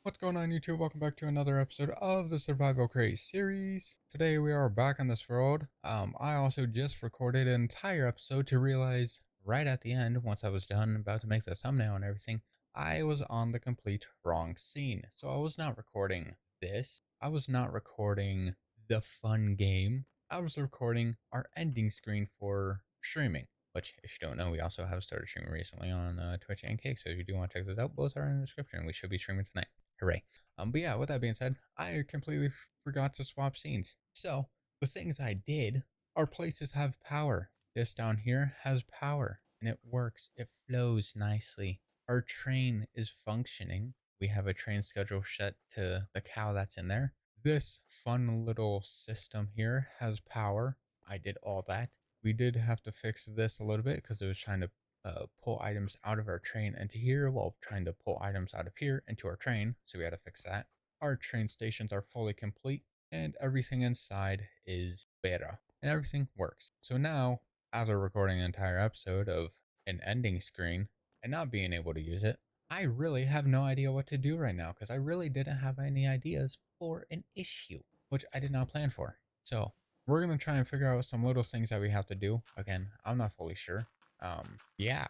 What's going on, YouTube? Welcome back to another episode of the Survival Crate series. Today we are back in this world. I also just recorded an entire episode to realize right at the end, once I was done about to make the thumbnail and everything, I was on the complete wrong scene. So I was not recording this. I was not recording the fun game. I was recording our ending screen for streaming. Which, if you don't know, we also have started streaming recently on Twitch and Kick. So if you do want to check those out, both are in the description. We should be streaming tonight. Hooray. But yeah, with that being said, I completely forgot to swap scenes. So the things I did, our places have power. This down here has power and it works. It flows nicely. Our train is functioning. We have a train schedule set to the cow that's in there. This fun little system here has power. I did all that. We did have to fix this a little bit because it was trying to pull items out of our train into here while trying to pull items out of here into our train. So we had to fix that. Our train stations are fully complete and everything inside is better and everything works. So now, after recording an entire episode of an ending screen and not being able to use it, I really have no idea what to do right now because I really didn't have any ideas for an issue, which I did not plan for. So we're going to try and figure out some little things that we have to do. Again, I'm not fully sure. Yeah,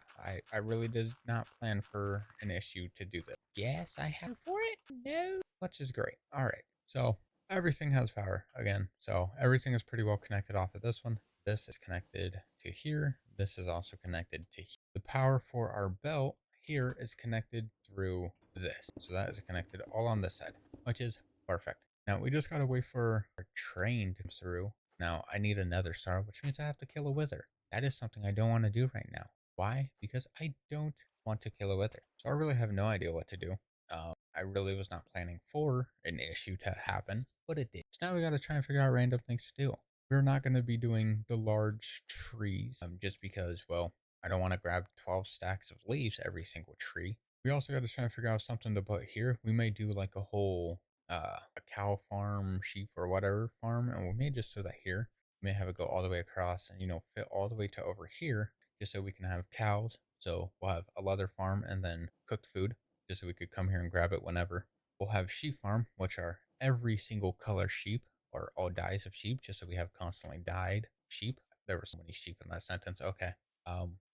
I really did not plan for an issue to do this. Yes, I have for it. No, which is great. All right, so everything has power again. So everything is pretty well connected off of this one. This is connected to here. This is also connected to here. The power for our belt here is connected through this. So that is connected all on this side, which is perfect. Now we just gotta wait for our train to come through. Now I need another star, which means I have to kill a wither. That is something I don't want to do right now. Why? Because I don't want to kill a wither. So I really have no idea what to do. I really was not planning for an issue to happen, but it did. So now we got to try and figure out random things to do. We're not going to be doing the large trees just because, well, I don't want to grab 12 stacks of leaves every single tree. We also got to try and figure out something to put here. We may do like a whole a cow farm, sheep, or whatever farm, and we may just do that here. We may have it go all the way across and fit all the way to over here just so we can have cows. So we'll have a leather farm and then cooked food just so we could come here and grab it whenever. We'll have sheep farm, which are every single color sheep or all dyes of sheep, just so we have constantly dyed sheep. There were so many sheep in that sentence. Okay.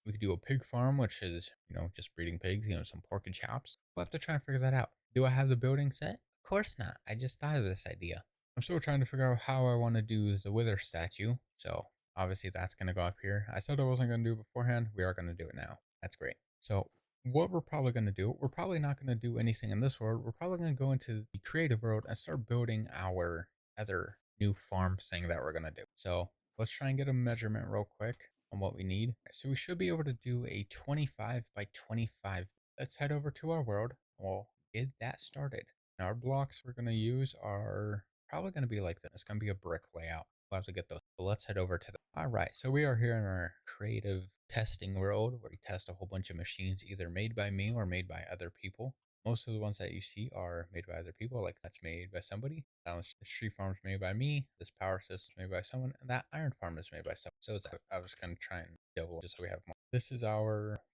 We could do a pig farm, which is, just breeding pigs, some pork and chops. We'll have to try and figure that out. Do I have the building set? Of course not. I just thought of this idea. I'm still trying to figure out how I want to do the wither statue. So obviously that's going to go up here. I said I wasn't going to do it beforehand. We are going to do it now. That's great. So what we're probably going to do, we're probably not going to do anything in this world. We're probably going to go into the creative world and start building our other new farm thing that we're going to do. So let's try and get a measurement real quick on what we need. So we should be able to do a 25 by 25. Let's head over to our world. We'll get that started. Now our blocks we're going to use are probably going to be like this. It's going to be a brick layout. We'll have to get those. But let's head over to the. All right. So we are here in our creative testing world where we test a whole bunch of machines either made by me or made by other people. Most of the ones that you see are made by other people, like that's made by somebody. That one's this tree farm is made by me. This power system is made by someone, and that iron farm is made by someone. So it's, I was gonna try and double just so we have more. This is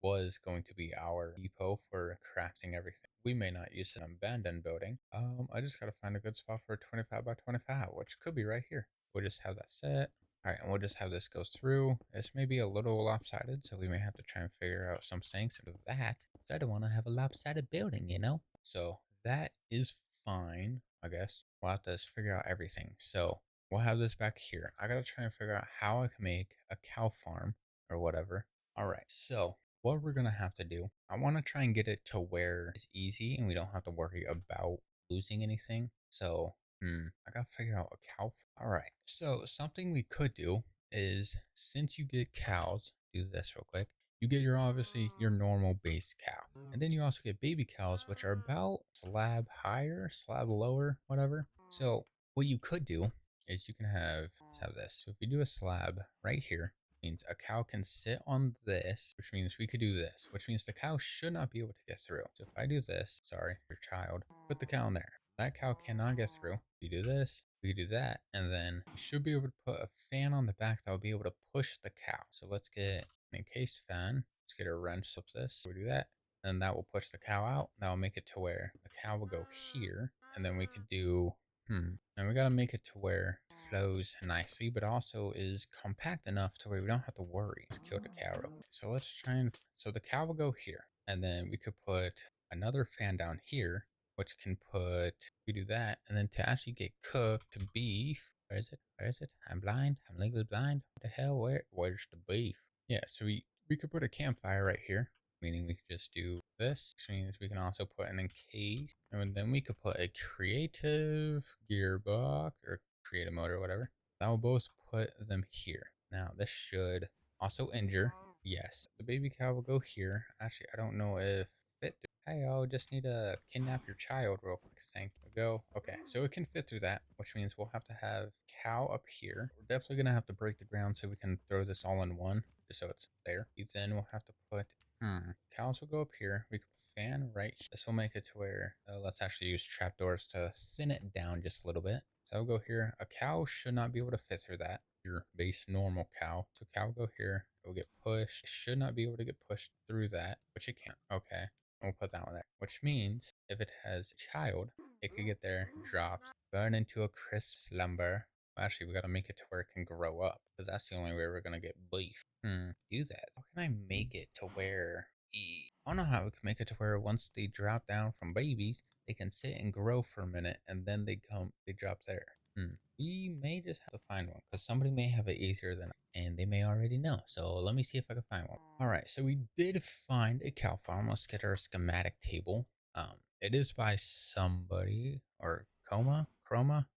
was going to be our depot for crafting everything. We may not use an abandoned building. I just gotta find a good spot for a 25 by 25, which could be right here. We'll just have that set. All right, and we'll just have this go through. This may be a little lopsided, so we may have to try and figure out some things with that. Because I don't want to have a lopsided building, So that is fine, I guess. We'll have to figure out everything. So we'll have this back here. I gotta try and figure out how I can make a cow farm or whatever. All right, so what we're gonna have to do, I want to try and get it to where it's easy and we don't have to worry about losing anything. So I gotta figure out a cow. All right. So something we could do is since you get cows, do this real quick. You get obviously your normal base cow. And then you also get baby cows, which are about slab higher, slab lower, whatever. So what you could do is you can let's have this. So if you do a slab right here, means a cow can sit on this, which means we could do this, which means the cow should not be able to get through. So if I do this, sorry, your child, put the cow in there. That cow cannot get through. You do this, we do that, and then you should be able to put a fan on the back that will be able to push the cow. So let's get an encased fan. Let's get a wrench up this. We do that. and that will push the cow out. That will make it to where the cow will go here, and then we could do, and we gotta make it to where it flows nicely, but also is compact enough to where we don't have to worry. Let's kill the cow real quick. So let's try and, so the cow will go here, and then we could put another fan down here, which can put, we do that, and then to actually get cooked to beef, where is it? Where is it? I'm blind. I'm legally blind. What the hell? Where's the beef? Yeah, so we could put a campfire right here, meaning we could just do this, which means we can also put an encase, and then we could put a creative gearbox or creative motor, whatever. That will both put them here. Now this should also injure. Yes, the baby cow will go here. Actually, I don't know if fit. Hey, I'll just need to kidnap your child real quick. Thank you. Go. Okay, so it can fit through that, which means we'll have to have cow up here. We're definitely gonna have to break the ground so we can throw this all in one, just so it's there. Then we'll have to put cows will go up here. We could fan right here. This will make it to where let's actually use trapdoors to thin it down just a little bit. So I'll go here. A cow should not be able to fit through that. Your base normal cow. So cow will go here. It will get pushed. It should not be able to get pushed through that, which it can't. Okay. We'll put that one there. Which means if it has a child, it could get there, dropped, burn into a crisp slumber. Actually, we gotta make it to where it can grow up, because that's the only way we're gonna get beef. Do that. How can I make it to where I don't know how we can make it to where once they drop down from babies, they can sit and grow for a minute, and then they drop there. We may just have to find one, because somebody may have it easier than us, and they may already know. So let me see if I can find one. All right, so we did find a cow farm. Let's get our schematic table. It is by somebody, or Chroma.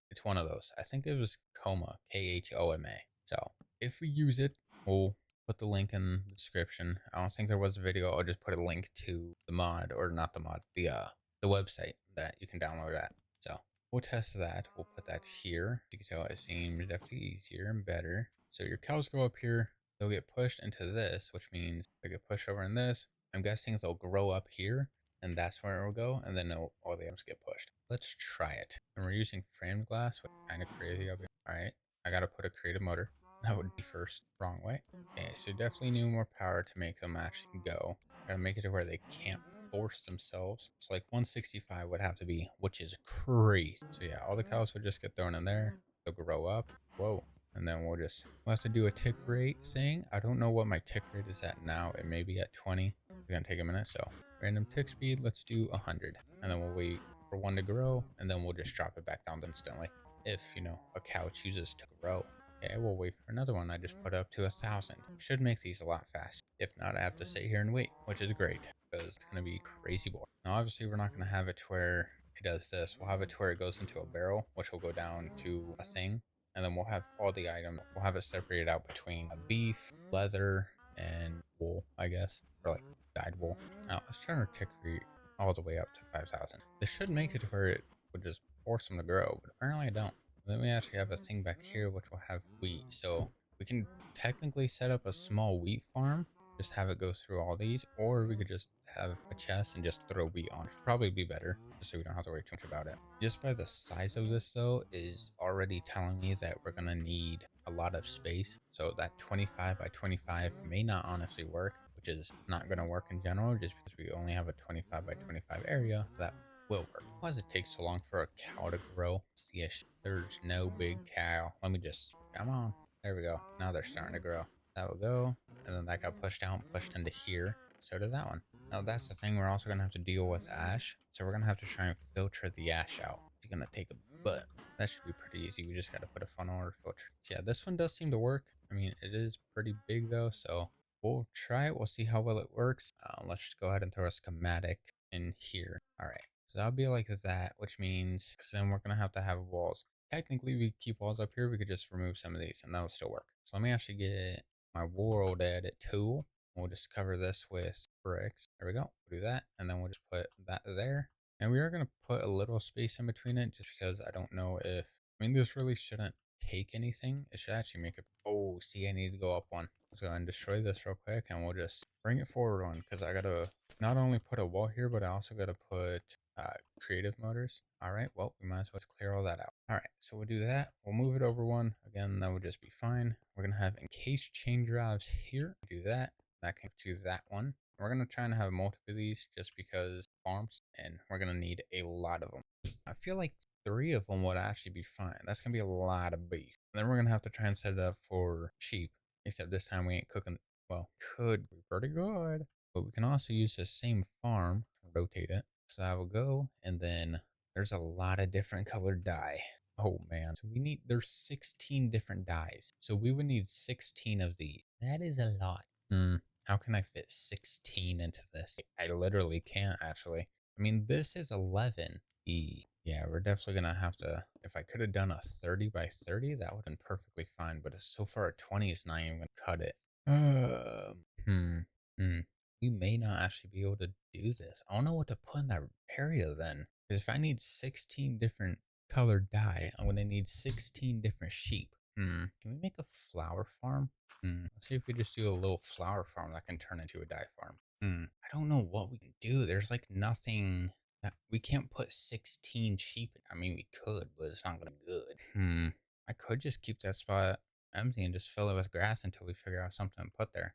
It's one of those. I think it was Coma, Khoma. So if we use it, we'll put the link in the description. I don't think there was a video. I'll just put a link to the mod, or not the mod, the website that you can download at. So we'll test that. We'll put that here. You can tell it seems definitely easier and better. So your cows go up here. They'll get pushed into this, which means they get pushed over in this. I'm guessing they'll grow up here, and that's where it will go, and then all the items get pushed. Let's try it. And we're using framed glass, which is kind of crazy. All right, I gotta put a creative motor. That would be first. Wrong way. Okay, so definitely need more power to make them actually go. Gotta make it to where they can't force themselves. So like 165 would have to be, which is crazy. So yeah, all the cows would just get thrown in there. They'll grow up. Whoa. And then we'll have to do a tick rate thing. I don't know what my tick rate is at now. It may be at 20. It's gonna take a minute. So random tick speed, let's do 100. And then we'll wait for one to grow, and then we'll just drop it back down instantly. If, a cow chooses to grow. Okay, we'll wait for another one. I just put up to 1,000. Should make these a lot faster. If not, I have to sit here and wait, which is great, because it's going to be crazy boring. Now, obviously, we're not going to have it to where it does this. We'll have it to where it goes into a barrel, which will go down to a thing. And then we'll have all the items. We'll have it separated out between beef, leather, and wool, I guess. Or like dyed wool. Now, let's turn our tick rate all the way up to 5,000. This should make it to where it would just force them to grow, but apparently I don't. Then we actually have a thing back here which will have wheat. So we can technically set up a small wheat farm, just have it go through all these, or we could just have a chest and just throw wheat on. Probably be better, just so we don't have to worry too much about it. Just by the size of this though is already telling me that we're gonna need a lot of space. So that 25 by 25 may not honestly work, which is not gonna work in general, just because we only have a 25 by 25 area that will work. Why does it take so long for a cow to grow? It's the issue. There's no big cow. Let me just, come on. There we go. Now they're starting to grow. That will go. And then that got pushed out and pushed into here. So did that one. Now that's the thing. We're also going to have to deal with ash. So we're going to have to try and filter the ash out. It's going to take a but that should be pretty easy. We just got to put a funnel or filter. So yeah, this one does seem to work. I mean, it is pretty big though. So we'll try it. We'll see how well it works. Let's just go ahead and throw a schematic in here. All right. So that'll be like that, which means then we're going to have walls. Technically, we keep walls up here. We could just remove some of these and that will still work. So let me actually get my world edit tool. We'll just cover this with bricks. There we go. We'll do that. And then we'll just put that there. And we are going to put a little space in between it just because I don't know if, I mean, this really shouldn't take anything. It should actually make it, oh, see, I need to go up one. Let's go ahead and destroy this real quick and we'll just bring it forward one because I got to not only put a wall here, but I also got to put creative motors. All right, well, we might as well clear all that out. All right, so we'll do that. We'll move it over one. Again, that would just be fine. We're going to have encased chain drives here. Do that. That can to that one. we're going to try and have multiple of these just because farms, and we're going to need a lot of them. I feel like 3 of them would actually be fine. That's going to be a lot of beef. And then we're going to have to try and set it up for sheep, except this time we ain't cooking. Well, could be pretty good, but we can also use the same farm, rotate it. So I will go, and then there's a lot of different colored dye. Oh man, so there's 16 different dyes. So we would need 16 of these. That is a lot. How can I fit 16 into this? I literally can't actually. I mean, this is 11. Yeah, we're definitely gonna have to. If I could have done a 30 by 30, that would have been perfectly fine. But so far, a 20 is not even gonna cut it. Um, hmm, hmm. We may not actually be able to do this. I don't know what to put in that area then. Because if I need 16 different colored dye, I'm gonna need 16 different sheep. Can we make a flower farm? Let's see if we just do a little flower farm that can turn into a dye farm. I don't know what we can do. There's like nothing that we can't put 16 sheep in. I mean, we could, but it's not gonna be good. I could just keep that spot empty and just fill it with grass until we figure out something to put there.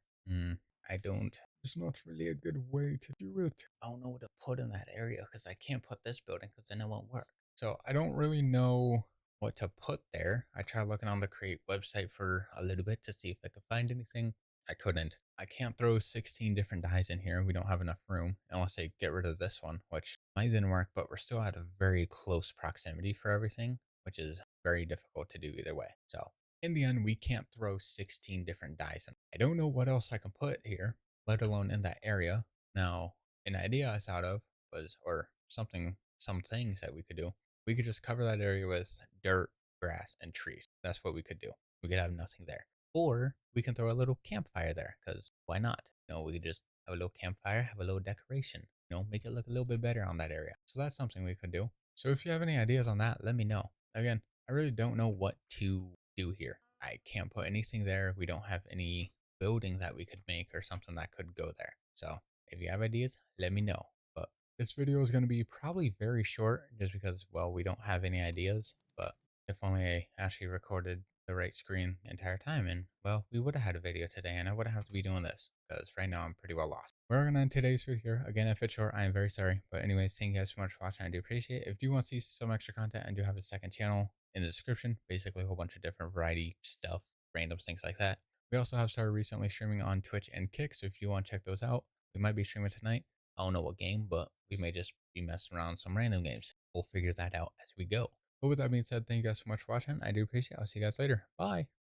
I don't. It's not really a good way to do it. I don't know what to put in that area because I can't put this building because then it won't work. So I don't really know what to put there. I tried looking on the Create website for a little bit to see if I could find anything. I couldn't. I can't throw 16 different dyes in here. We don't have enough room unless I get rid of this one, which might didn't work, but we're still at a very close proximity for everything, which is very difficult to do either way. So in the end, we can't throw 16 different dyes in. I don't know what else I can put here, let alone in that area. Now, an idea I thought of was, or some things that we could do. We could just cover that area with dirt, grass, and trees. That's what we could do. We could have nothing there. Or we can throw a little campfire there, because why not? We could just have a little campfire, have a little decoration, make it look a little bit better on that area. So that's something we could do. So if you have any ideas on that, let me know. Again, I really don't know what to do here. I can't put anything there. We don't have any building that we could make or something that could go there. So if you have ideas, let me know. But this video is going to be probably very short just because, well, we don't have any ideas. But if only I actually recorded the right screen the entire time, and well, we would have had a video today and I wouldn't have to be doing this because right now I'm pretty well lost. We're going to end today's video here. Again, if it's short, I am very sorry. But anyways, thank you guys so much for watching. I do appreciate it. If you want to see some extra content, I do have a second channel in the description, basically a whole bunch of different variety stuff, random things like that. We also have started recently streaming on Twitch and Kick, so if you want to check those out, we might be streaming tonight. I don't know what game, but we may just be messing around some random games. We'll figure that out as we go. But with that being said, thank you guys so much for watching. I do appreciate it. I'll see you guys later. Bye.